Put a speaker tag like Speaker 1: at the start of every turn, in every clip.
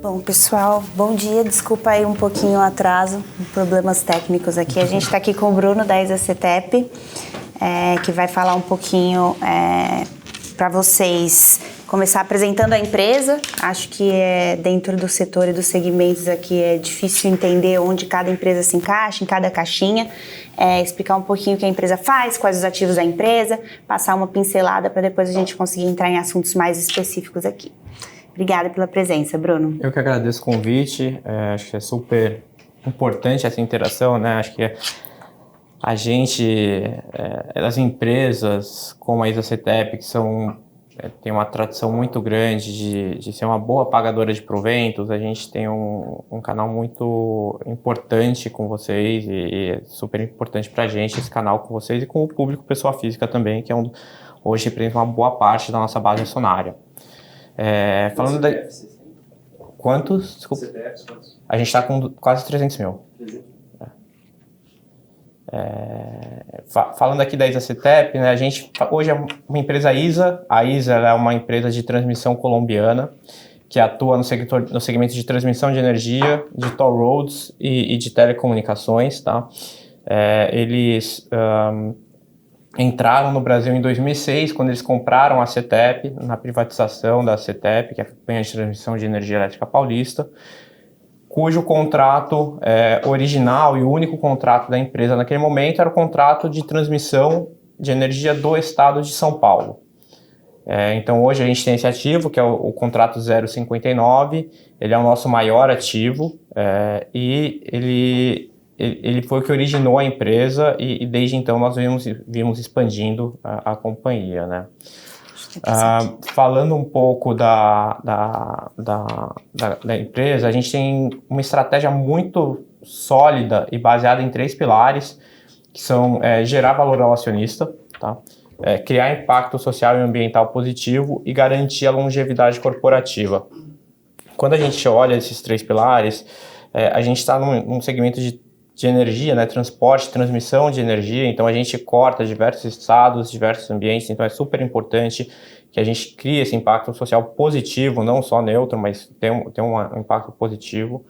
Speaker 1: Bom, pessoal, bom dia. Desculpa aí um pouquinho o atraso, problemas técnicos aqui. A gente está aqui com o Bruno da Isacetep, que vai falar um pouquinho para vocês, começar apresentando a empresa. Acho que dentro do setor e dos segmentos aqui é difícil entender onde cada empresa se encaixa, em cada caixinha. Explicar um pouquinho o que a empresa faz, quais os ativos da empresa, passar uma pincelada para depois a gente conseguir entrar em assuntos mais específicos aqui. Obrigada pela presença, Bruno.
Speaker 2: Eu que agradeço o convite, acho que é super importante essa interação, né? Acho que a gente, as empresas como a Isacetep, que tem uma tradição muito grande de ser uma boa pagadora de proventos, a gente tem um canal muito importante com vocês e é super importante para a gente esse canal com vocês e com o público pessoa física também, que hoje representa uma boa parte da nossa base acionária. Falando da... Quantos? Desculpa. CPFs, quantos? A gente está com quase 300 mil. Falando aqui da Isacetep, né, a gente hoje é uma empresa ISA. A ISA é uma empresa de transmissão colombiana que atua no segmento de transmissão de energia, de toll roads e de telecomunicações. Tá? Eles entraram no Brasil em 2006, quando eles compraram a CETEP, na privatização da CETEP, que é a Companhia de Transmissão de Energia Elétrica Paulista, cujo contrato original e o único contrato da empresa naquele momento era o contrato de transmissão de energia do estado de São Paulo. Então hoje a gente tem esse ativo, que é o contrato 059, ele é o nosso maior ativo e ele foi o que originou a empresa e desde então nós vimos expandindo a companhia, né? Falando um pouco da empresa, a gente tem uma estratégia muito sólida e baseada em 3 pilares, que são gerar valor ao acionista, tá? Criar impacto social e ambiental positivo e garantir a longevidade corporativa. Quando a gente olha esses 3 pilares, a gente está num segmento de energia, né, transporte, transmissão de energia, então a gente corta diversos estados, diversos ambientes, então é super importante que a gente crie esse impacto social positivo, não só neutro, mas tem um impacto positivo.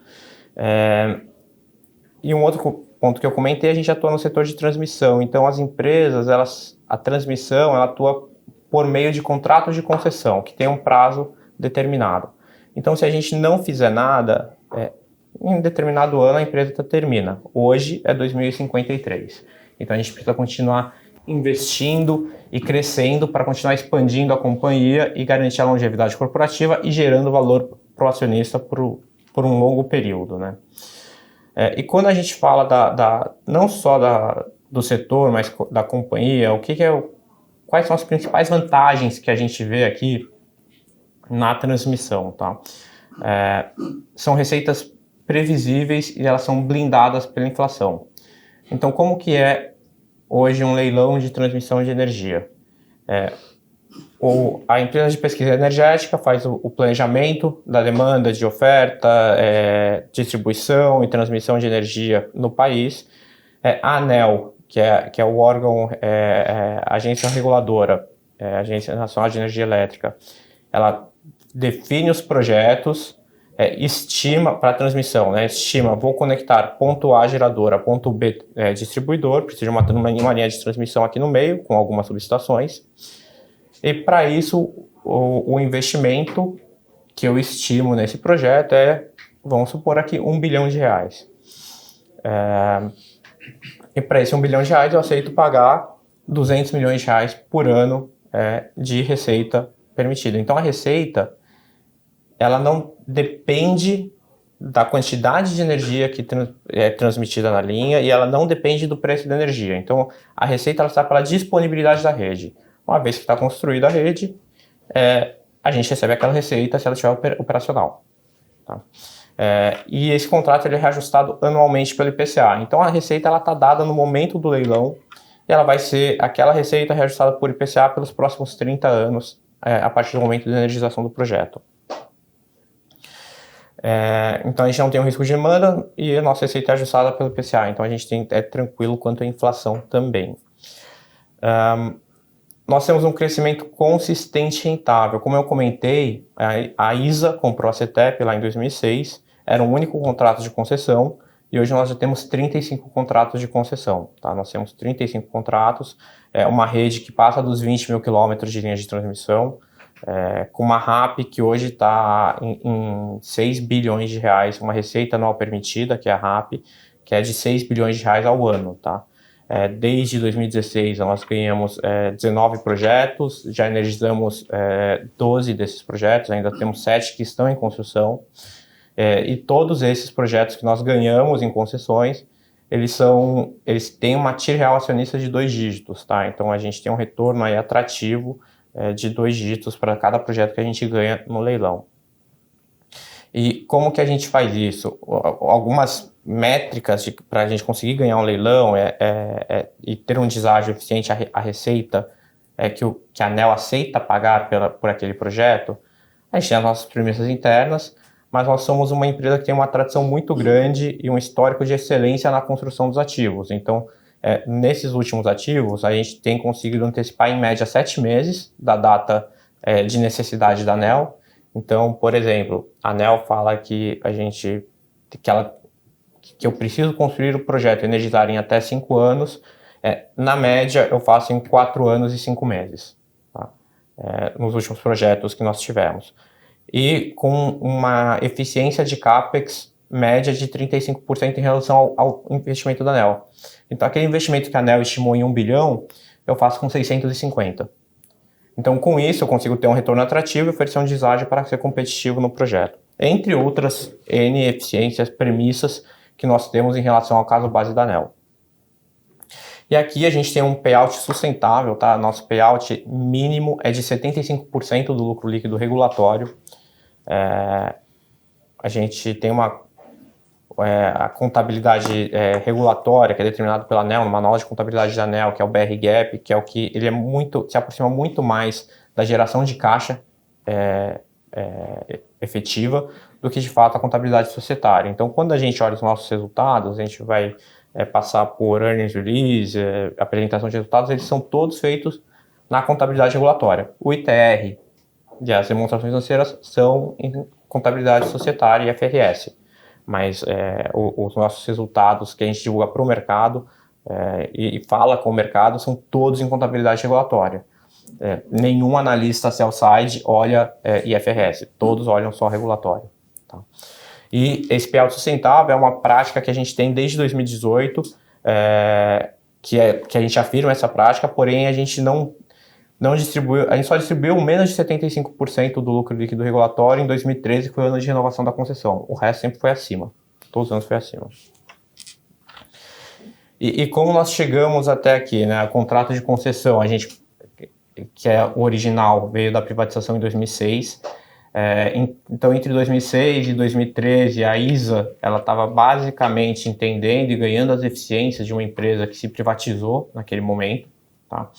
Speaker 2: E um outro ponto que eu comentei, a gente atua no setor de transmissão, então as empresas, a transmissão, ela atua por meio de contratos de concessão, que tem um prazo determinado. Então se a gente não fizer nada, em determinado ano a empresa termina. Hoje é 2053. Então a gente precisa continuar investindo e crescendo para continuar expandindo a companhia e garantir a longevidade corporativa e gerando valor para o acionista por um longo período, né? E quando a gente fala não só do setor, mas da companhia, quais são as principais vantagens que a gente vê aqui na transmissão, tá? São receitas previsíveis e elas são blindadas pela inflação. Então, como que é hoje um leilão de transmissão de energia? A empresa de pesquisa energética faz o planejamento da demanda de oferta, distribuição e transmissão de energia no país. A ANEEL, que é o órgão, a agência reguladora, a Agência Nacional de Energia Elétrica, ela define os projetos, estima para a transmissão, né? Estima, vou conectar ponto A gerador a ponto B distribuidor, precisa de uma linha de transmissão aqui no meio, com algumas subestações. E para isso, o investimento que eu estimo nesse projeto vamos supor aqui, R$1 bilhão. E para esse R$1 bilhão eu aceito pagar R$200 milhões por ano de receita permitida. Então a receita, ela não depende da quantidade de energia que é transmitida na linha e ela não depende do preço da energia. Então, a receita está pela disponibilidade da rede. Uma vez que está construída a rede, a gente recebe aquela receita se ela estiver operacional. Tá? E esse contrato ele é reajustado anualmente pelo IPCA. Então, a receita está dada no momento do leilão e ela vai ser aquela receita reajustada por IPCA pelos próximos 30 anos, a partir do momento da energização do projeto. Então a gente não tem um risco de demanda e a nossa receita é ajustada pelo IPCA, então a gente é tranquilo quanto à inflação também. nós temos um crescimento consistente e rentável. Como eu comentei, a ISA comprou a CETEP lá em 2006, era o único contrato de concessão, e hoje nós já temos 35 contratos de concessão. Tá? Nós temos 35 contratos, uma rede que passa dos 20 mil quilômetros de linhas de transmissão, com uma RAP que hoje está em 6 bilhões de reais, uma receita anual permitida, que é a RAP, que é de 6 bilhões de reais ao ano. Tá? Desde 2016 nós ganhamos 19 projetos, já energizamos 12 desses projetos, ainda temos 7 que estão em construção, e todos esses projetos que nós ganhamos em concessões, eles têm uma TIR real acionista de 2 dígitos, tá? Então a gente tem um retorno aí atrativo de 2 dígitos para cada projeto que a gente ganha no leilão. E como que a gente faz isso? Algumas métricas para a gente conseguir ganhar um leilão e ter um deságio eficiente a receita que a ANEEL aceita pagar por aquele projeto. A gente tem as nossas premissas internas, mas nós somos uma empresa que tem uma tradição muito grande e um histórico de excelência na construção dos ativos. Então, nesses últimos ativos, a gente tem conseguido antecipar em média 7 meses da data de necessidade da ANEEL. Então, por exemplo, a ANEEL fala que eu preciso construir o projeto e energizar em até 5 anos. Na média, eu faço em 4 anos e 5 meses, tá? Nos últimos projetos que nós tivemos. E com uma eficiência de CAPEX média de 35% em relação ao investimento da ANEEL. Então, aquele investimento que a ANEEL estimou em 1 bilhão, eu faço com 650. Então, com isso, eu consigo ter um retorno atrativo e oferecer um deságio para ser competitivo no projeto. Entre outras N eficiências, premissas que nós temos em relação ao caso base da ANEEL. E aqui a gente tem um payout sustentável, tá? Nosso payout mínimo é de 75% do lucro líquido regulatório. A gente tem a contabilidade regulatória, que é determinada pela ANEEL, no Manual de Contabilidade da ANEEL, que é o BR-GAAP, que é o que ele se aproxima muito mais da geração de caixa efetiva do que, de fato, a contabilidade societária. Então, quando a gente olha os nossos resultados, a gente vai passar por earnings release, apresentação de resultados, eles são todos feitos na contabilidade regulatória. O ITR e as demonstrações financeiras são em contabilidade societária e FRS. Mas os nossos resultados que a gente divulga para o mercado e fala com o mercado são todos em contabilidade regulatória. Nenhum analista sell-side olha IFRS, todos olham só regulatório. Tá? E esse payout sustentável é uma prática que a gente tem desde 2018, que a gente afirma essa prática, porém a gente não distribuiu, a gente só distribuiu menos de 75% do lucro líquido regulatório em 2013, que foi o ano de renovação da concessão. O resto sempre foi acima. Todos os anos foi acima. E como nós chegamos até aqui, né? O contrato de concessão, que é o original, veio da privatização em 2006. Então, entre 2006 e 2013, a ISA ela estava basicamente entendendo e ganhando as eficiências de uma empresa que se privatizou naquele momento, tá?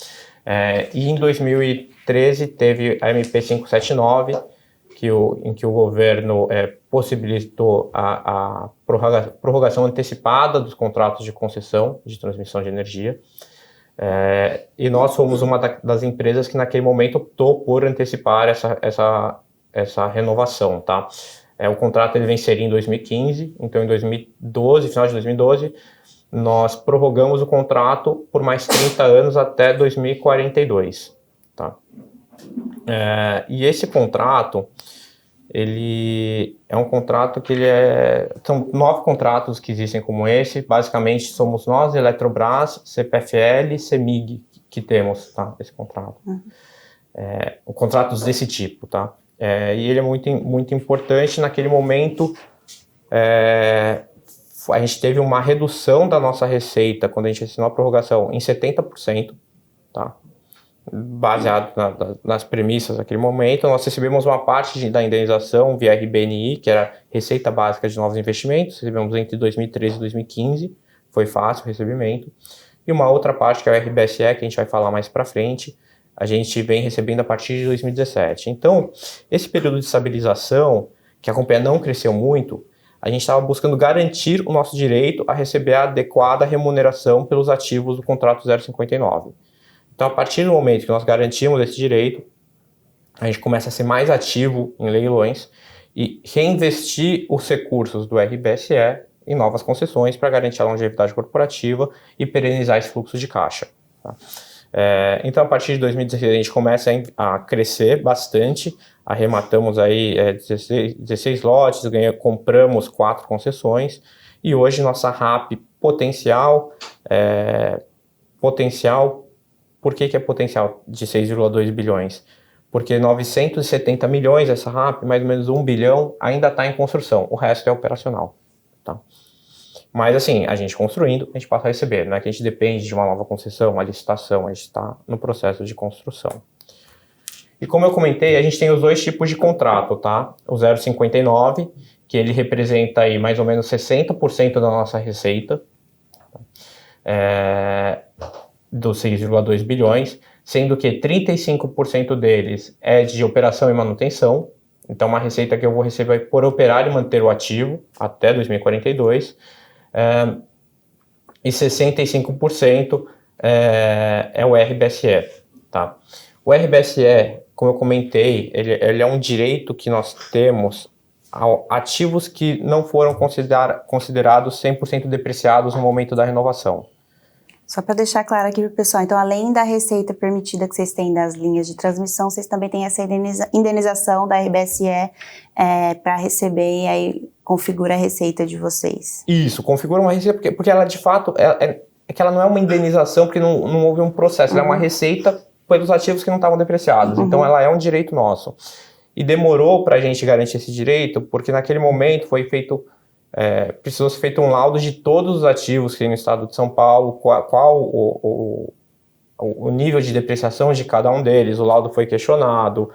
Speaker 2: E em 2013 teve a MP 579, em que o governo possibilitou a prorrogação antecipada dos contratos de concessão de transmissão de energia. E nós fomos uma das empresas que naquele momento optou por antecipar essa renovação, tá? O contrato ele venceria em 2015, então em 2012, final de 2012, nós prorrogamos o contrato por mais 30 anos até 2042, tá? E esse contrato, ele é um contrato que são 9 contratos que existem como esse, basicamente somos nós, Eletrobras, CPFL e CEMIG que temos, tá? Esse contrato. Contratos desse tipo, tá? E ele é muito, muito importante. Naquele momento, a gente teve uma redução da nossa receita quando a gente assinou a prorrogação em 70%, tá? Baseado nas premissas daquele momento. Nós recebemos uma parte da indenização via RBNI, que era Receita Básica de Novos Investimentos, recebemos entre 2013 e 2015, foi fácil o recebimento. E uma outra parte, que é o RBSE, que a gente vai falar mais para frente, a gente vem recebendo a partir de 2017. Então, esse período de estabilização, que a companhia não cresceu muito, a gente estava buscando garantir o nosso direito a receber a adequada remuneração pelos ativos do contrato 059. Então, a partir do momento que nós garantimos esse direito, a gente começa a ser mais ativo em leilões e reinvestir os recursos do RBSE em novas concessões para garantir a longevidade corporativa e perenizar esse fluxo de caixa. Tá? Então, a partir de 2016, a gente começa a crescer bastante, arrematamos aí 16 lotes, compramos 4 concessões, e hoje nossa RAP potencial, por que é potencial de 6,2 bilhões? Porque 970 milhões essa RAP, mais ou menos 1 bilhão, ainda está em construção, o resto é operacional. Tá? Mas assim, a gente construindo, a gente passa a receber, não é que a gente depende de uma nova concessão, uma licitação, a gente está no processo de construção. E como eu comentei, a gente tem os 2 tipos de contrato, tá? O 0,59, que ele representa aí mais ou menos 60% da nossa receita, dos 6,2 bilhões, sendo que 35% deles é de operação e manutenção, então uma receita que eu vou receber por operar e manter o ativo até 2042, e 65% é o RBSE. Tá? O RBSE, como eu comentei, ele é um direito que nós temos a ativos que não foram considerados 100% depreciados no momento da renovação.
Speaker 1: Só para deixar claro aqui para o pessoal, então além da receita permitida que vocês têm das linhas de transmissão, vocês também têm essa indenização da RBSE para receber e aí configura a receita de vocês.
Speaker 2: Isso, configura uma receita porque ela de fato, que ela não é uma indenização porque não houve um processo, ela é uma receita pelos ativos que não estavam depreciados, então ela é um direito nosso. E demorou para a gente garantir esse direito porque naquele momento precisou ser feito um laudo de todos os ativos que tem no estado de São Paulo, qual o nível de depreciação de cada um deles, o laudo foi questionado,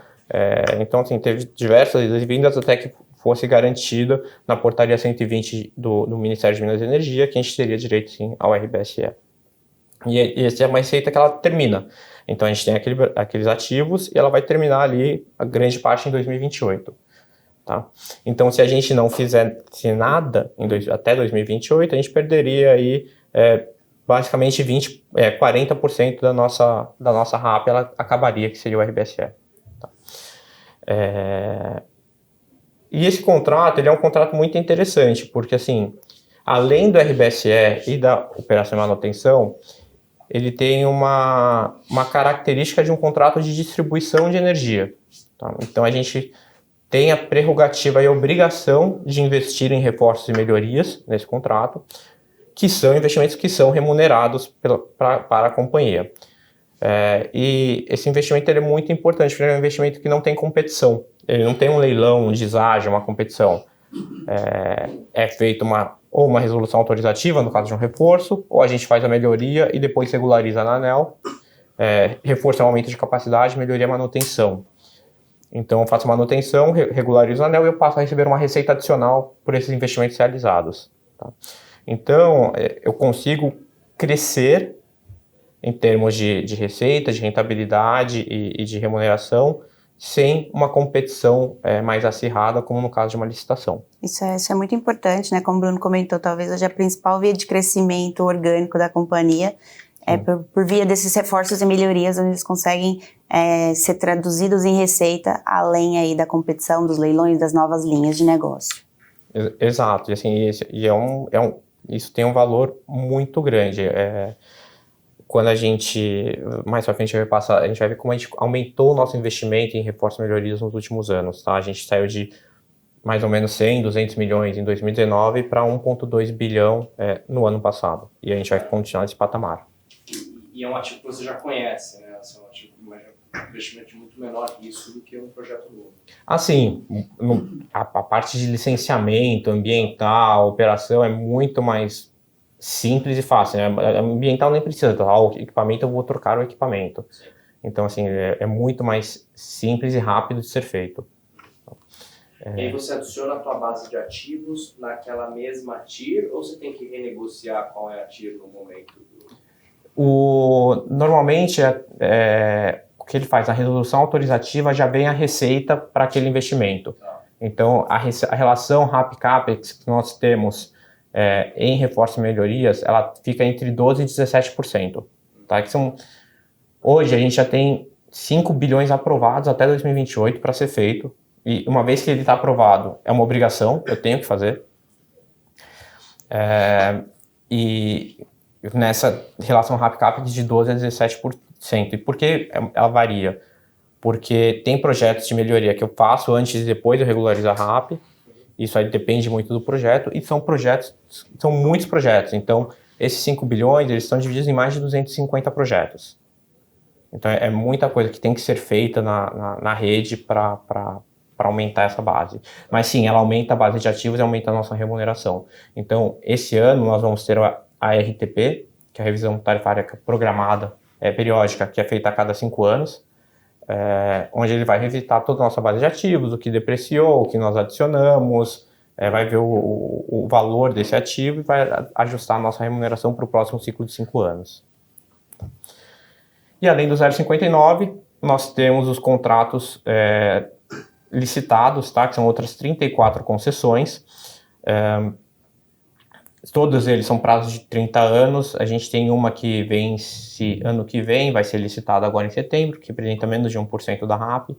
Speaker 2: então assim, teve diversas vindas até que fosse garantida na portaria 120 do Ministério de Minas e Energia que a gente teria direito sim ao RBSE. E essa é uma receita que ela termina, então a gente tem aqueles ativos e ela vai terminar ali a grande parte em 2028. Tá? Então, se a gente não fizesse nada até 2028, a gente perderia aí basicamente 40% da nossa RAP, ela acabaria, que seria o RBSE. Tá? E esse contrato, ele é um contrato muito interessante, porque assim, além do RBSE e da operação de manutenção, ele tem uma característica de um contrato de distribuição de energia. Tá? Então, a gente tem a prerrogativa e a obrigação de investir em reforços e melhorias nesse contrato, que são investimentos que são remunerados para a companhia. E esse investimento ele é muito importante, porque ele é um investimento que não tem competição. Ele não tem um leilão, um deságio, uma competição. É feita uma resolução autorizativa, no caso de um reforço, ou a gente faz a melhoria e depois regulariza na ANEEL. Reforço é um aumento de capacidade, melhoria é manutenção. Então, eu faço manutenção, regularizo o anel e eu passo a receber uma receita adicional por esses investimentos realizados. Tá? Então, eu consigo crescer em termos de receita, de rentabilidade e de remuneração sem uma competição mais acirrada, como no caso de uma licitação.
Speaker 1: Isso é muito importante, né? Como o Bruno comentou, talvez hoje a principal via de crescimento orgânico da companhia por via desses reforços e melhorias, onde eles conseguem ser traduzidos em receita, além aí da competição, dos leilões, das novas linhas de negócio.
Speaker 2: Exato, e assim, isso tem um valor muito grande. Quando a gente, mais pra frente, a gente vai ver como a gente aumentou o nosso investimento em reforços e melhorias nos últimos anos. Tá? A gente saiu de mais ou menos 100, 200 milhões em 2019 para 1,2 bilhão no ano passado. E a gente vai continuar nesse patamar.
Speaker 3: E é um ativo que você já conhece, né? É um ativo com um investimento de muito menor risco do que um projeto novo.
Speaker 2: Assim, a parte de licenciamento ambiental, operação é muito mais simples e fácil. Né? Ambiental nem precisa, o equipamento eu vou trocar o equipamento. Sim. Então, assim, é muito mais simples e rápido de ser feito.
Speaker 3: E aí você adiciona a tua base de ativos naquela mesma TIR ou você tem que renegociar qual é a TIR no momento?
Speaker 2: Normalmente, o que ele faz, a resolução autorizativa já vem a receita para aquele investimento. Então, a relação RAP-CAPEX que nós temos em reforços e melhorias, ela fica entre 12% e 17%. Tá? Que são Hoje a gente já tem 5 bilhões aprovados até 2028 para ser feito. E uma vez que ele está aprovado, é uma obrigação, eu tenho que fazer. E nessa relação RAP-CAPEX de 12% a 17%. E por que ela varia? Porque tem projetos de melhoria que eu faço antes e depois de regularizar a RAP. Isso aí depende muito do projeto. E são muitos projetos. Então, esses 5 bilhões, eles estão divididos em mais de 250 projetos. Então, é muita coisa que tem que ser feita na rede para aumentar essa base. Mas sim, ela aumenta a base de ativos e aumenta a nossa remuneração. Então, esse ano nós vamos ter a RTP, que é a revisão tarifária programada, periódica, que é feita a cada 5 anos, onde ele vai revisitar toda a nossa base de ativos, o que depreciou, o que nós adicionamos, vai ver o valor desse ativo e vai ajustar a nossa remuneração para o próximo ciclo de 5 anos. E além do 0,59, nós temos os contratos licitados, tá? Que são outras 34 concessões. Todos eles são prazos de 30 anos. A gente tem uma que vence ano que vem, vai ser licitada agora em setembro, que representa menos de 1% da RAP.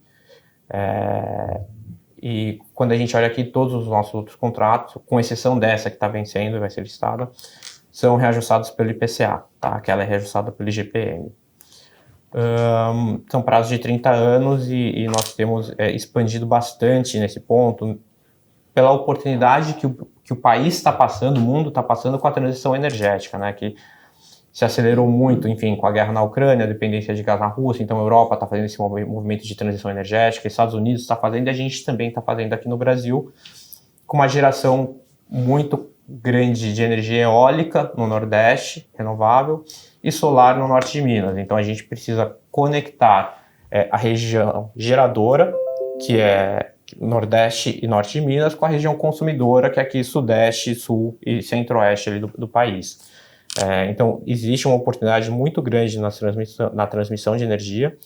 Speaker 2: E quando a gente olha aqui, todos os nossos outros contratos, com exceção dessa que está vencendo e vai ser licitada, são reajustados pelo IPCA, tá? Aquela é reajustada pelo IGPM. São prazos de 30 anos e nós temos expandido bastante nesse ponto pela oportunidade que o país está passando, o mundo está passando com a transição energética, né, que se acelerou muito, enfim, com a guerra na Ucrânia, a dependência de gás na Rússia. Então a Europa está fazendo esse movimento de transição energética, os Estados Unidos está fazendo e a gente também está fazendo aqui no Brasil, com uma geração muito grande de energia eólica no Nordeste, renovável, e solar no norte de Minas. Então a gente precisa conectar a região geradora, que é Nordeste e Norte de Minas, com a região consumidora, que é aqui Sudeste, Sul e Centro-Oeste ali do país. Então existe uma oportunidade muito grande na transmissão de energia,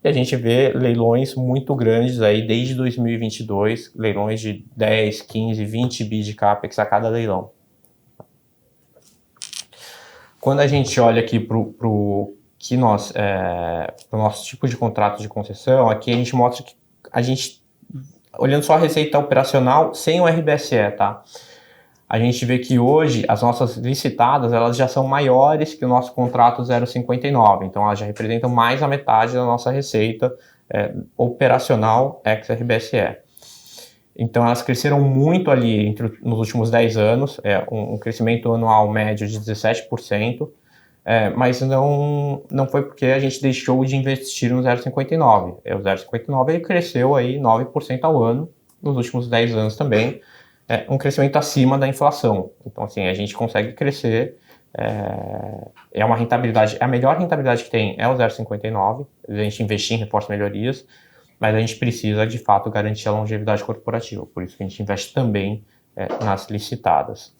Speaker 2: e a gente vê leilões muito grandes aí desde 2022, leilões de 10, 15, 20 bi de CAPEX a cada leilão. Quando a gente olha aqui para o nosso tipo de contrato de concessão, aqui a gente mostra que a gente, olhando só a receita operacional, sem o RBSE, tá? A gente vê que hoje as nossas licitadas, elas já são maiores que o nosso contrato 0,59, então elas já representam mais da metade da nossa receita operacional ex-RBSE. Então elas cresceram muito ali nos últimos 10 anos, um crescimento anual médio de 17%, mas não foi porque a gente deixou de investir no 0,59. O 0,59 ele cresceu aí 9% ao ano nos últimos 10 anos também, um crescimento acima da inflação. Então assim, a gente consegue crescer, é uma rentabilidade, a melhor rentabilidade que tem é o 0,59, a gente investir em reforço e melhorias, mas a gente precisa, de fato, garantir a longevidade corporativa. Por isso que a gente investe também nas licitadas.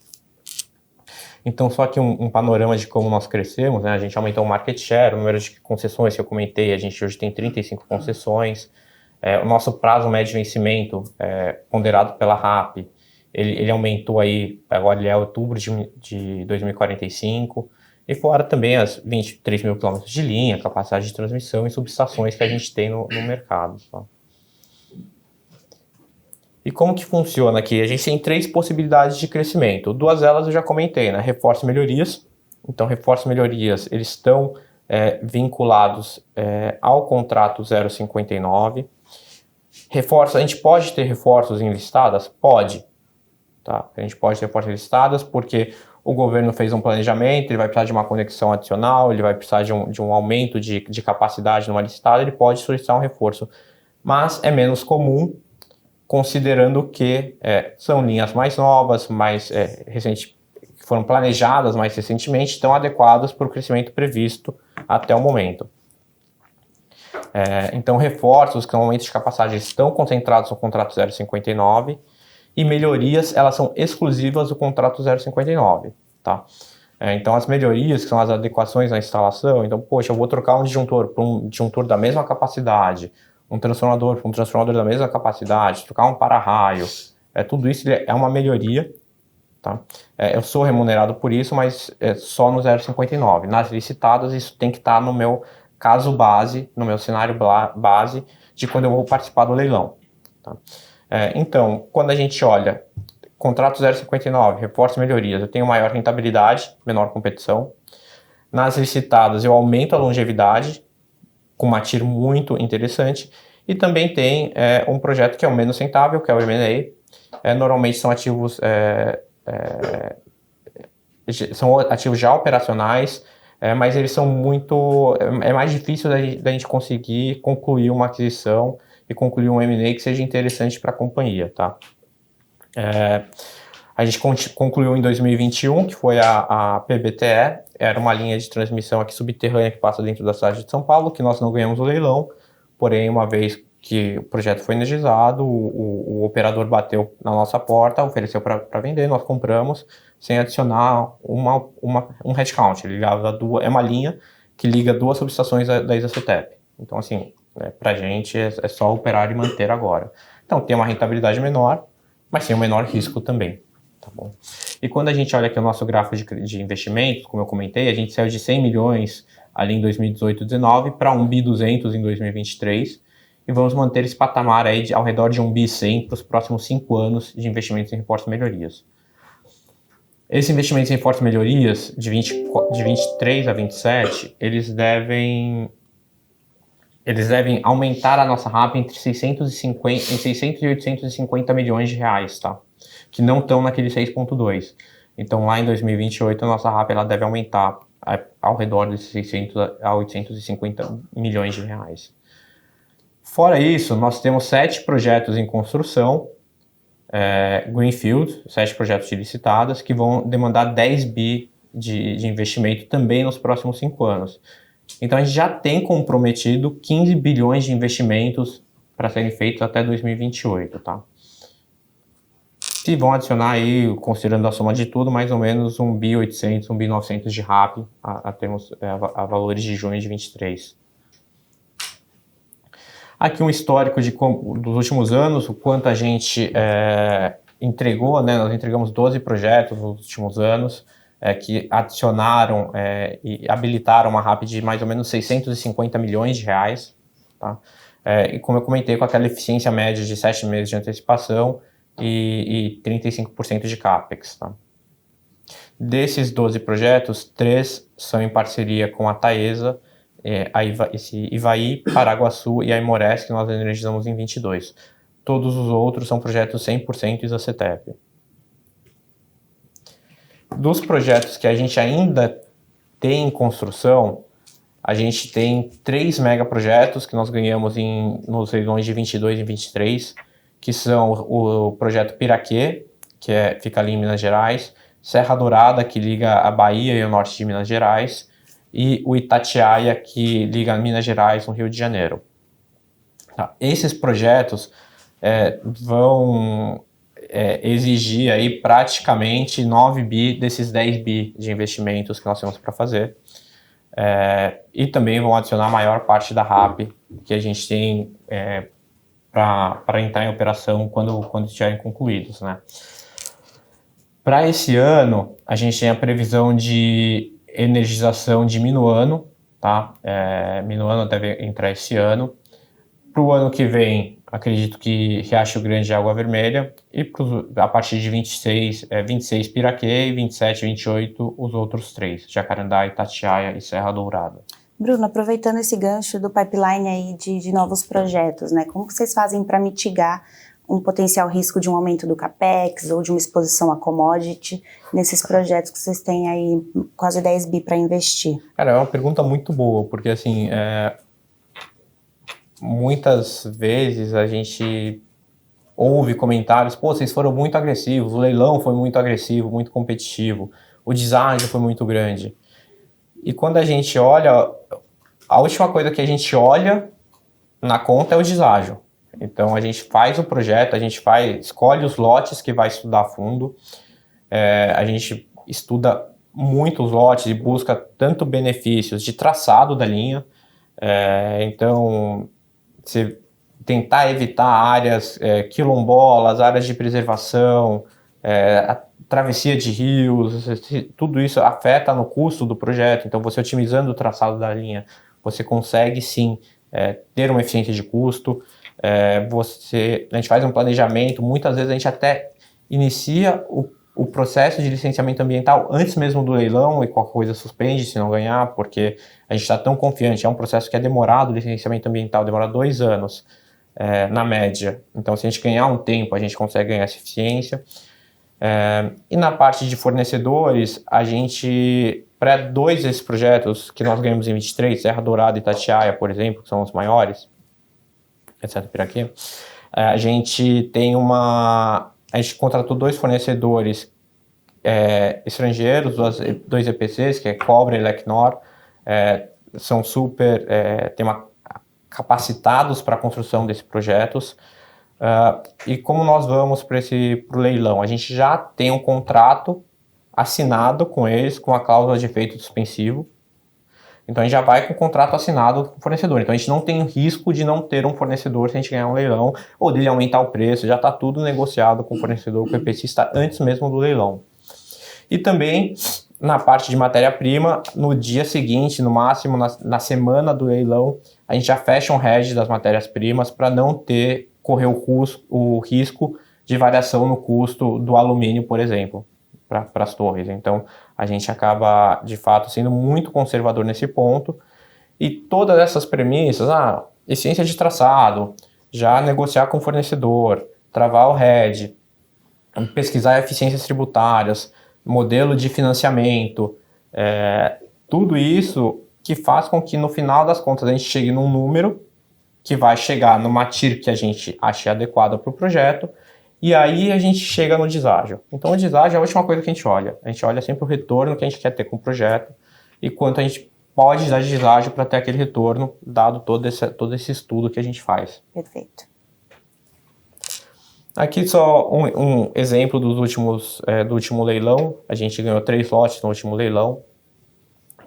Speaker 2: Então, só que um panorama de como nós crescemos, né? A gente aumentou o market share, o número de concessões que eu comentei, a gente hoje tem 35 concessões. O nosso prazo médio de vencimento, ponderado pela RAP, ele aumentou aí, agora ele é outubro de 2045. E fora também as 23 mil quilômetros de linha, capacidade de transmissão e subestações que a gente tem no mercado. Tá? E como que funciona aqui? A gente tem 3 possibilidades de crescimento. 2 delas eu já comentei, né? Reforço e melhorias. Então, reforço e melhorias, eles estão vinculados ao contrato 0,59. Reforço, a gente pode ter reforços em listadas? Pode. Tá? A gente pode ter reforços em listadas porque o governo fez um planejamento, ele vai precisar de uma conexão adicional, ele vai precisar de um aumento de capacidade numa listada, ele pode solicitar um reforço. Mas é menos comum, considerando que são linhas mais novas, que foram planejadas mais recentemente, estão adequadas para o crescimento previsto até o momento. Então, reforços, que é um aumento de capacidade, estão concentrados no contrato 0,59, e melhorias, elas são exclusivas do contrato 0,59, tá? Então, as melhorias, que são as adequações na instalação, então, poxa, eu vou trocar um disjuntor por um disjuntor da mesma capacidade, um transformador por um transformador da mesma capacidade, trocar um para-raio, tudo isso é uma melhoria, tá? Eu sou remunerado por isso, mas só no 0,59. Nas licitadas, isso tem que estar no meu caso base, no meu cenário base, de quando eu vou participar do leilão. Tá? Então, quando a gente olha contrato 0,59, reforço e melhorias, eu tenho maior rentabilidade, menor competição. Nas licitadas, eu aumento a longevidade, com uma TIR muito interessante. E também tem um projeto que é o menos rentável, que é o M&A. Normalmente são ativos, são ativos já operacionais, mas eles são muito... É mais difícil da gente conseguir concluir uma aquisição e concluir um M&A que seja interessante para a companhia, tá? A gente concluiu em 2021, que foi a PBTE, era uma linha de transmissão aqui subterrânea que passa dentro da cidade de São Paulo, que nós não ganhamos o leilão, porém, uma vez que o projeto foi energizado, o operador bateu na nossa porta, ofereceu para vender, nós compramos, sem adicionar um headcount. Ele ligava é uma linha que liga 2 subestações da Isacetep. Então, assim, para a gente é só operar e manter agora. Então, tem uma rentabilidade menor, mas tem um menor risco também. Tá bom? E quando a gente olha aqui o nosso gráfico de investimentos, como eu comentei, a gente saiu de 100 milhões ali em 2018 e 2019 para 1.2 bi em 2023 e vamos manter esse patamar aí ao redor de 1.1 bi para os próximos 5 anos de investimentos em reforço e melhorias. Esses investimentos em reforço e melhorias de 23 a 27, eles devem aumentar a nossa RAP entre 600 e 850 milhões de reais, tá? Que não estão naquele 6,2. Então, lá em 2028, a nossa RAP ela deve aumentar ao redor de 600 a 850 milhões de reais. Fora isso, nós temos 7 projetos em construção, Greenfield, 7 projetos de licitadas, que vão demandar 10 bi de investimento também nos próximos 5 anos. Então, a gente já tem comprometido 15 bilhões de investimentos para serem feitos até 2028, tá? E vão adicionar aí, considerando a soma de tudo, mais ou menos 1.800, 1.900 de RAP a valores de junho de 23. Aqui um histórico dos últimos anos, o quanto a gente entregou, né? Nós entregamos 12 projetos nos últimos anos, que adicionaram e habilitaram uma RAP de mais ou menos 650 milhões de reais. Tá? E como eu comentei, com aquela eficiência média de 7 meses de antecipação e 35% de CAPEX. Tá? Desses 12 projetos, 3 são em parceria com a Taesa, esse Ivaí, Paraguaçu e a Imores, que nós energizamos em 22. Todos os outros são projetos 100% Isacetep. Dos projetos que a gente ainda tem em construção, a gente tem 3 megaprojetos que nós ganhamos nos leilões de 22 e 23, que são o projeto Piraquê, que fica ali em Minas Gerais, Serra Dourada, que liga a Bahia e o norte de Minas Gerais, e o Itatiaia, que liga Minas Gerais no Rio de Janeiro. Tá. Esses projetos vão exigir aí praticamente 9 bi desses 10 bi de investimentos que nós temos para fazer. E também vão adicionar a maior parte da RAP que a gente tem para entrar em operação quando estiverem concluídos, né? Para esse ano, a gente tem a previsão de energização de Minuano, tá? Minuano deve entrar esse ano. Para o ano que vem, acredito que Riacho Grande e Água Vermelha, e a partir de 26 Piraquê, e 27 e 28 os outros 3, Jacarandá, Itatiaia e Serra Dourada.
Speaker 1: Bruno, aproveitando esse gancho do pipeline aí de novos projetos, né? Como que vocês fazem para mitigar um potencial risco de um aumento do CAPEX ou de uma exposição a commodity nesses projetos que vocês têm aí quase 10 bi para investir?
Speaker 2: Cara, é uma pergunta muito boa, porque assim, muitas vezes a gente ouve comentários, pô, vocês foram muito agressivos, o leilão foi muito agressivo, muito competitivo, o deságio foi muito grande. E quando a gente olha, a última coisa que a gente olha na conta é o deságio. Então a gente faz o projeto, escolhe os lotes que vai estudar a fundo, a gente estuda muito os lotes e busca tanto benefícios de traçado da linha, então você tentar evitar áreas quilombolas, áreas de preservação, a travessia de rios, tudo isso afeta no custo do projeto. Então você otimizando o traçado da linha, você consegue sim ter uma eficiência de custo, a gente faz um planejamento, muitas vezes a gente até inicia o processo de licenciamento ambiental antes mesmo do leilão e qualquer coisa suspende se não ganhar, porque a gente está tão confiante, é um processo que é demorado, o licenciamento ambiental demora 2 anos, na média. Então, se a gente ganhar um tempo, a gente consegue ganhar essa eficiência. E na parte de fornecedores, a gente, para 2 desses projetos que nós ganhamos em 23, Serra Dourada e Itatiaia, por exemplo, que são os maiores, exceto Piraquê, a gente contratou 2 fornecedores estrangeiros, 2 EPCs, que é Cobra e Elecnor, são super capacitados para a construção desses projetos. E como nós vamos para o leilão? A gente já tem um contrato assinado com eles, com a cláusula de efeito suspensivo. Então a gente já vai com o contrato assinado com o fornecedor. Então a gente não tem risco de não ter um fornecedor se a gente ganhar um leilão, ou dele aumentar o preço, já está tudo negociado com o fornecedor, com o EPCista, antes mesmo do leilão. E também, na parte de matéria-prima, no dia seguinte, no máximo na semana do leilão, a gente já fecha um hedge das matérias-primas para não correr o risco de variação no custo do alumínio, por exemplo, para as torres. Então, a gente acaba, de fato, sendo muito conservador nesse ponto. E todas essas premissas, eficiência de traçado, já negociar com o fornecedor, travar o hedge, pesquisar eficiências tributárias, modelo de financiamento, tudo isso que faz com que, no final das contas, a gente chegue num número que vai chegar numa TIR que a gente ache adequada para o projeto, e aí a gente chega no deságio. Então o deságio é a última coisa que a gente olha. A gente olha sempre o retorno que a gente quer ter com o projeto e quanto a gente pode dar de deságio para ter aquele retorno, dado todo esse estudo que a gente faz.
Speaker 1: Perfeito.
Speaker 2: Aqui só um exemplo do último leilão. A gente ganhou 3 lotes no último leilão.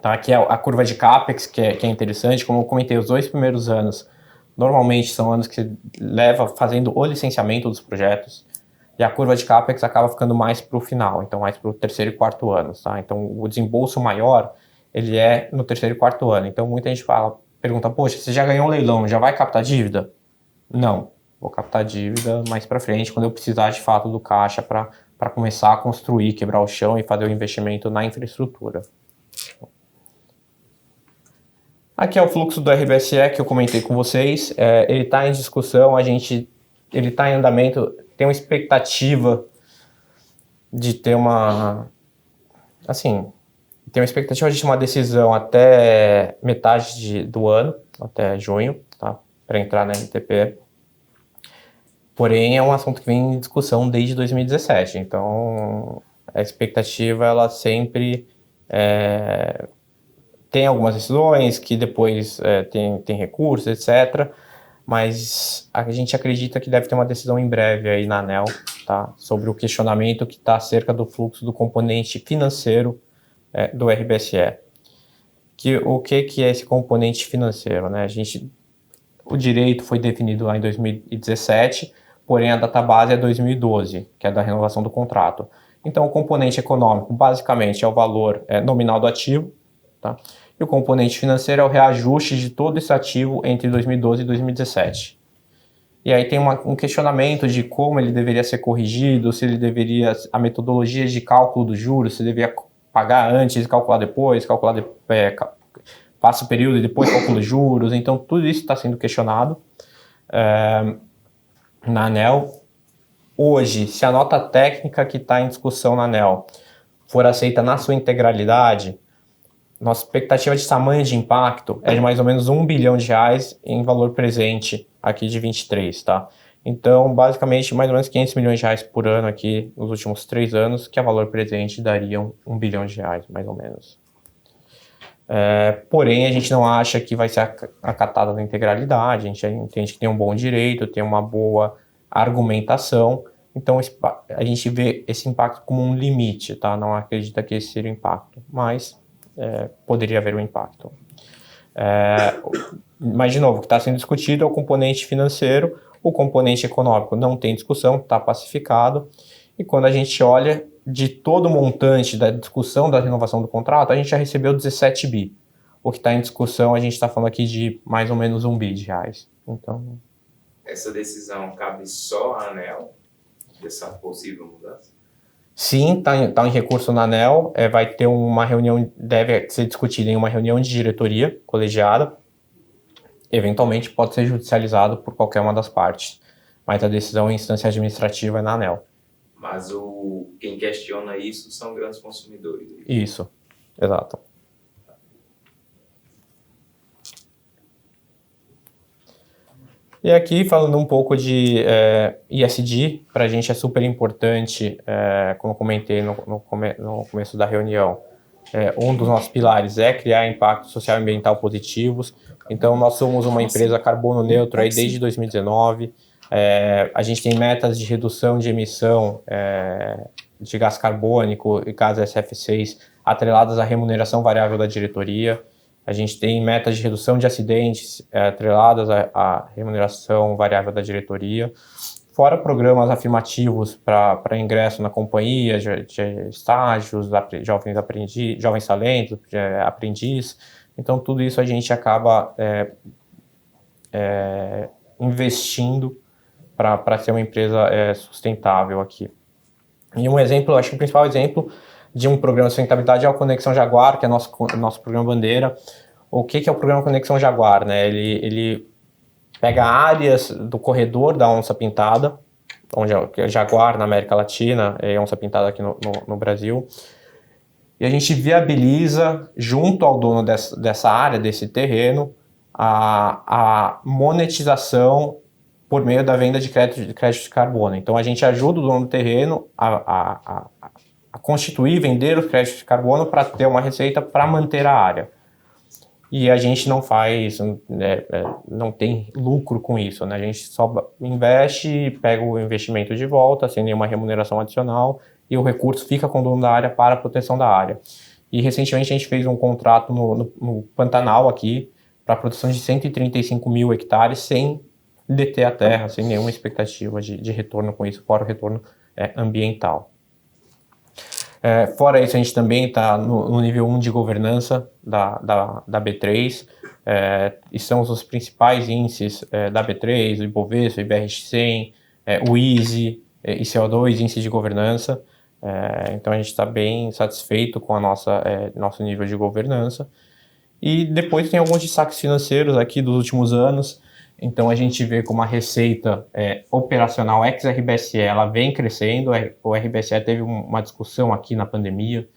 Speaker 2: Tá? Aqui é a curva de CAPEX, que é interessante. Como eu comentei, os 2 primeiros anos normalmente são anos que você leva fazendo o licenciamento dos projetos, e a curva de CAPEX acaba ficando mais para o final, então mais para o 3º e 4º anos. Tá? Então o desembolso maior, ele é no 3º e 4º ano. Então muita gente pergunta, poxa, você já ganhou um leilão, já vai captar dívida? Não, vou captar dívida mais para frente, quando eu precisar de fato do caixa para começar a construir, quebrar o chão e fazer o investimento na infraestrutura. Aqui é o fluxo do RBSE que eu comentei com vocês, ele está em discussão, ele está em andamento, tem uma expectativa de ter uma decisão até metade do ano, até junho, tá? Para entrar na RTP. Porém, é um assunto que vem em discussão desde 2017, então a expectativa ela sempre tem algumas decisões que depois tem recursos, etc. Mas a gente acredita que deve ter uma decisão em breve aí na ANEEL, tá? Sobre o questionamento que está acerca do fluxo do componente financeiro do RBSE. O que é esse componente financeiro, né? O direito foi definido lá em 2017, porém a database é 2012, que é da renovação do contrato. Então o componente econômico basicamente é o valor nominal do ativo, tá? E o componente financeiro é o reajuste de todo esse ativo entre 2012 e 2017. E aí tem um questionamento de como ele deveria ser corrigido, se ele deveria, a metodologia de cálculo dos juros, se deveria pagar antes e calcular depois, passa o período e depois calcula os juros. Então tudo isso está sendo questionado na ANEEL. Hoje, se a nota técnica que está em discussão na ANEEL for aceita na sua integralidade, nossa expectativa de tamanho de impacto é de mais ou menos R$1 bilhão em valor presente aqui de 23, tá? Então, basicamente, mais ou menos R$500 milhões por ano aqui nos últimos 3 anos, que a valor presente daria R$1 bilhão, mais ou menos. Porém, a gente não acha que vai ser acatada na integralidade, a gente entende que tem um bom direito, tem uma boa argumentação, então a gente vê esse impacto como um limite, tá? Não acredita que esse seria o impacto, mas poderia haver um impacto. Mas, de novo, o que está sendo discutido é o componente financeiro, o componente econômico não tem discussão, está pacificado, e quando a gente olha de todo o montante da discussão da renovação do contrato, a gente já recebeu 17 bi. o que está em discussão, a gente está falando aqui de mais ou menos R$ 1 bi. Então,
Speaker 4: essa decisão cabe só à ANEEL, dessa possível mudança?
Speaker 2: sim, está em recurso na ANEEL, vai ter uma reunião, deve ser discutida em uma reunião de diretoria colegiada, eventualmente pode ser judicializado por qualquer uma das partes, mas a decisão em instância administrativa é na ANEEL.
Speaker 4: Mas quem questiona isso são grandes consumidores.
Speaker 2: Isso, exato. E aqui, falando um pouco de ESG, para a gente é super importante, como eu comentei no começo da reunião, um dos nossos pilares é criar impacto social e ambiental positivos. Então, nós somos uma empresa carbono neutro aí desde 2019. A gente tem metas de redução de emissão de gás carbônico e gases SF6 atreladas à remuneração variável da diretoria. A gente tem metas de redução de acidentes atreladas à remuneração variável da diretoria, fora programas afirmativos para ingresso na companhia, de estágios, jovens talentos, aprendiz. Então, tudo isso a gente acaba investindo para ser uma empresa sustentável aqui. E um exemplo, acho que o principal exemplo de um programa de sustentabilidade é o Conexão Jaguar, que é nosso programa bandeira. O que é o programa Conexão Jaguar, né? Ele pega áreas do corredor da onça pintada, onde é Jaguar na América Latina e onça pintada aqui no Brasil, e a gente viabiliza, junto ao dono dessa área, desse terreno, a monetização por meio da venda de crédito de carbono. Então, a gente ajuda o dono do terreno a constituir, vender os créditos de carbono para ter uma receita para manter a área. E a gente não faz, não tem lucro com isso, né? A gente só investe, pega o investimento de volta, sem nenhuma remuneração adicional, e o recurso fica com o dono da área para a proteção da área. E recentemente a gente fez um contrato no Pantanal aqui, para a produção de 135 mil hectares, sem deter a terra, sem nenhuma expectativa de retorno com isso, fora o retorno ambiental. Fora isso, a gente também está no nível 1 de governança da B3, e são os principais índices da B3, o Ibovespa, o IBRX100, o ISE e CO2, índice de governança. Então a gente está bem satisfeito com nosso nível de governança. E depois tem alguns destaques financeiros aqui dos últimos anos. Então a gente vê como a receita operacional ex-RBSE, ela vem crescendo. O RBSE teve uma discussão aqui na pandemia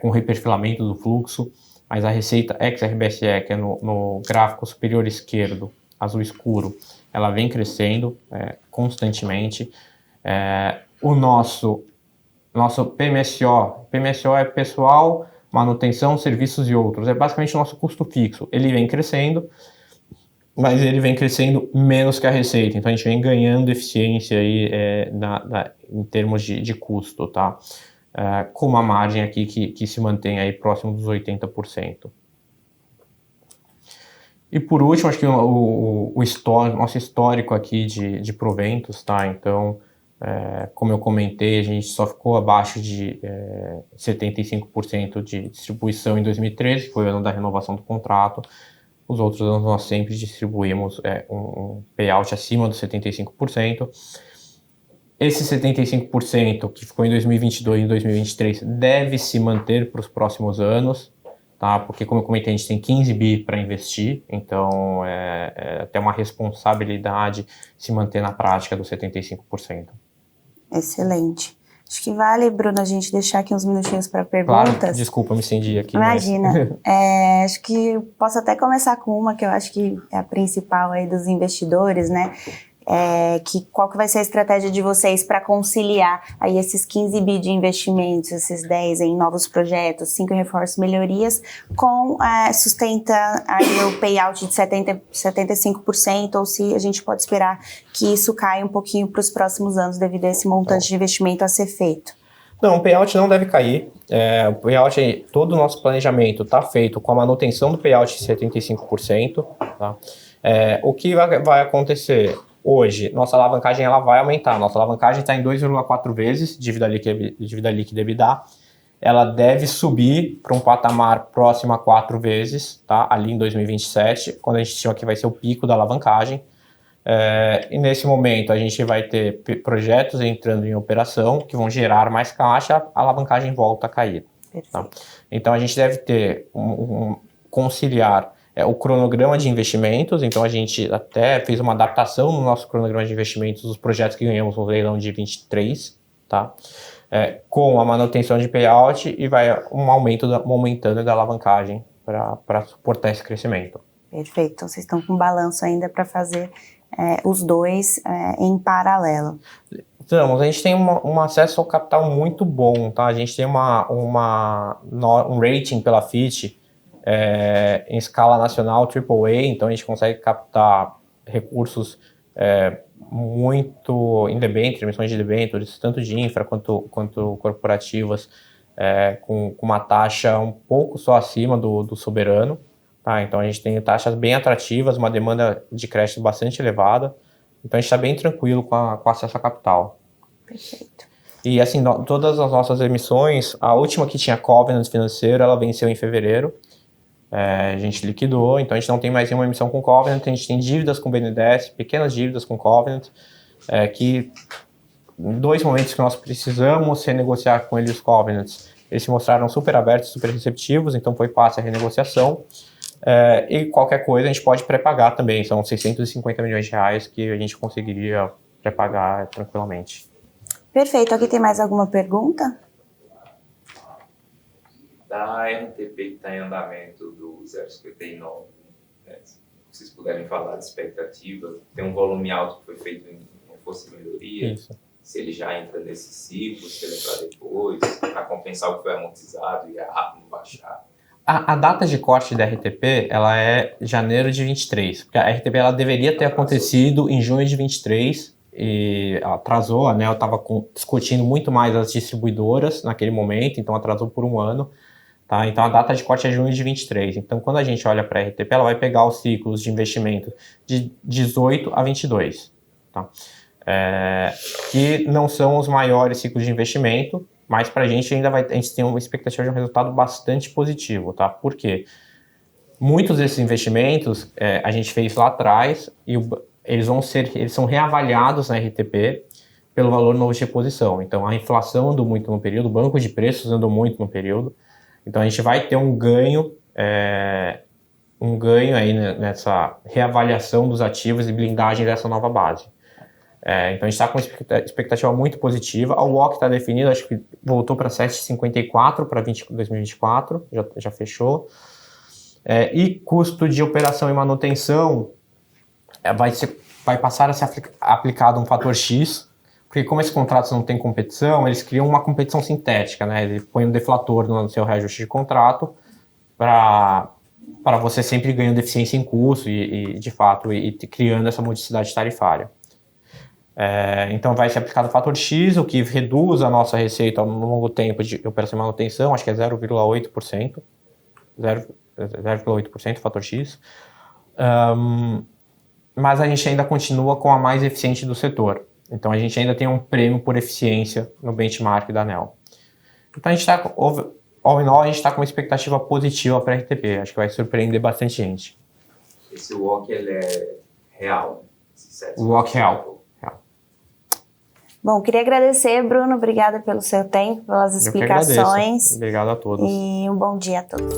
Speaker 2: com o reperfilamento do fluxo, mas a receita ex-RBSE, que é no gráfico superior esquerdo, azul escuro, ela vem crescendo constantemente. O nosso PMSO é pessoal, manutenção, serviços e outros. É basicamente o nosso custo fixo. Ele vem crescendo, mas ele vem crescendo menos que a receita. Então, a gente vem ganhando eficiência aí, em termos de custo, tá? Com uma margem aqui que se mantém aí próximo dos 80%. E por último, acho que nosso histórico aqui de proventos, tá? Então, como eu comentei, a gente só ficou abaixo de 75% de distribuição em 2013, que foi o ano da renovação do contrato. Os outros anos nós sempre distribuímos um payout acima dos 75%. Esse 75% que ficou em 2022 e em 2023 deve se manter para os próximos anos, tá? Porque, como eu comentei, a gente tem 15 bi para investir, então é até uma responsabilidade se manter na prática dos 75%.
Speaker 1: Excelente. Acho que vale, Bruno, a gente deixar aqui uns minutinhos para perguntas.
Speaker 2: Claro, desculpa, me estendi aqui.
Speaker 1: Imagina. Acho que posso até começar com uma que eu acho que é a principal aí dos investidores, né? Qual que vai ser a estratégia de vocês para conciliar aí esses 15 bi de investimentos, esses 10 em novos projetos, 5 em reforços e melhorias, com sustenta aí o payout de 75%, ou se a gente pode esperar que isso caia um pouquinho para os próximos anos devido a esse montante de investimento a ser feito?
Speaker 2: Não, o payout não deve cair. O payout, todo o nosso planejamento está feito com a manutenção do payout de 75%. Tá? O que vai acontecer? Hoje, nossa alavancagem ela vai aumentar. Nossa alavancagem está em 2,4 vezes dívida líquida EBITDA. ela deve subir para um patamar próximo a 4 vezes, tá? Ali em 2027, quando a gente estima que vai ser o pico da alavancagem. E nesse momento a gente vai ter projetos entrando em operação que vão gerar mais caixa, a alavancagem volta a cair. Tá? Então a gente deve ter conciliar o cronograma de investimentos. Então a gente até fez uma adaptação no nosso cronograma de investimentos dos projetos que ganhamos no leilão de 23, tá? Com a manutenção de payout e vai um aumento momentâneo da alavancagem para suportar esse crescimento.
Speaker 1: Perfeito, então vocês estão com balanço ainda para fazer os dois em paralelo.
Speaker 2: Então, a gente tem um acesso ao capital muito bom, tá? A gente tem um rating pela Fitch em escala nacional AAA, então a gente consegue captar recursos muito em debêntures, emissões de debêntures, tanto de infra quanto corporativas, com uma taxa um pouco só acima do soberano. Tá? Então a gente tem taxas bem atrativas, uma demanda de crédito bastante elevada, então a gente está bem tranquilo com acesso a capital.
Speaker 1: Perfeito.
Speaker 2: E assim, todas as nossas emissões, a última que tinha covenant financeiro, ela venceu em fevereiro, a gente liquidou, então a gente não tem mais nenhuma emissão com covenant, a gente tem dívidas com BNDES, pequenas dívidas com covenant, que em 2 momentos que nós precisamos renegociar com eles os covenants, eles se mostraram super abertos, super receptivos, então foi fácil a renegociação. E qualquer coisa a gente pode pré-pagar também, são 650 milhões de reais que a gente conseguiria pré-pagar tranquilamente.
Speaker 1: Perfeito, aqui tem mais alguma pergunta?
Speaker 4: Da RTP que está em andamento do 0,59, né? Se vocês puderem falar de expectativa, tem um volume alto que foi feito em reforço e melhoria. Isso. Se ele já entra nesse ciclo, se ele entrar depois, para compensar o que foi amortizado e rápido baixar.
Speaker 2: A data de corte da RTP, ela é janeiro de 23, porque a RTP ela deveria ter acontecido em junho de 23 e atrasou, a ANEEL estava discutindo muito mais as distribuidoras naquele momento, então atrasou por 1 ano, tá? Então a data de corte é junho de 23, então quando a gente olha para a RTP, ela vai pegar os ciclos de investimento de 18 a 22, tá? Que não são os maiores ciclos de investimento, mas para a gente ainda a gente tem uma expectativa de um resultado bastante positivo, tá? Por quê? Muitos desses investimentos a gente fez lá atrás e eles são reavaliados na RTP pelo valor novo de reposição. Então a inflação andou muito no período, o banco de preços andou muito no período, então a gente vai ter um ganho aí nessa reavaliação dos ativos e blindagem dessa nova base. Então a gente está com uma expectativa muito positiva. A WACC está definida, acho que voltou para 7,54 para 2024, já fechou. E custo de operação e manutenção vai passar a ser aplicado um fator X, porque como esses contratos não têm competição, eles criam uma competição sintética, né? Ele põe um deflator no seu reajuste de contrato para você sempre ganhando eficiência em custo e de fato, e criando essa modicidade tarifária. Então vai ser aplicado o fator X, o que reduz a nossa receita no longo tempo de operação e manutenção, acho que é 0,8%, 0,8% fator X, mas a gente ainda continua com a mais eficiente do setor, então a gente ainda tem um prêmio por eficiência no benchmark da ANEEL. Então a gente está, all in all, a gente está com uma expectativa positiva para a RTP, acho que vai surpreender bastante gente.
Speaker 4: Esse WACC ele é real?
Speaker 2: O WACC real.
Speaker 1: Bom, queria agradecer, Bruno, obrigada pelo seu tempo, pelas explicações.
Speaker 2: Obrigado a todos.
Speaker 1: E um bom dia a todos.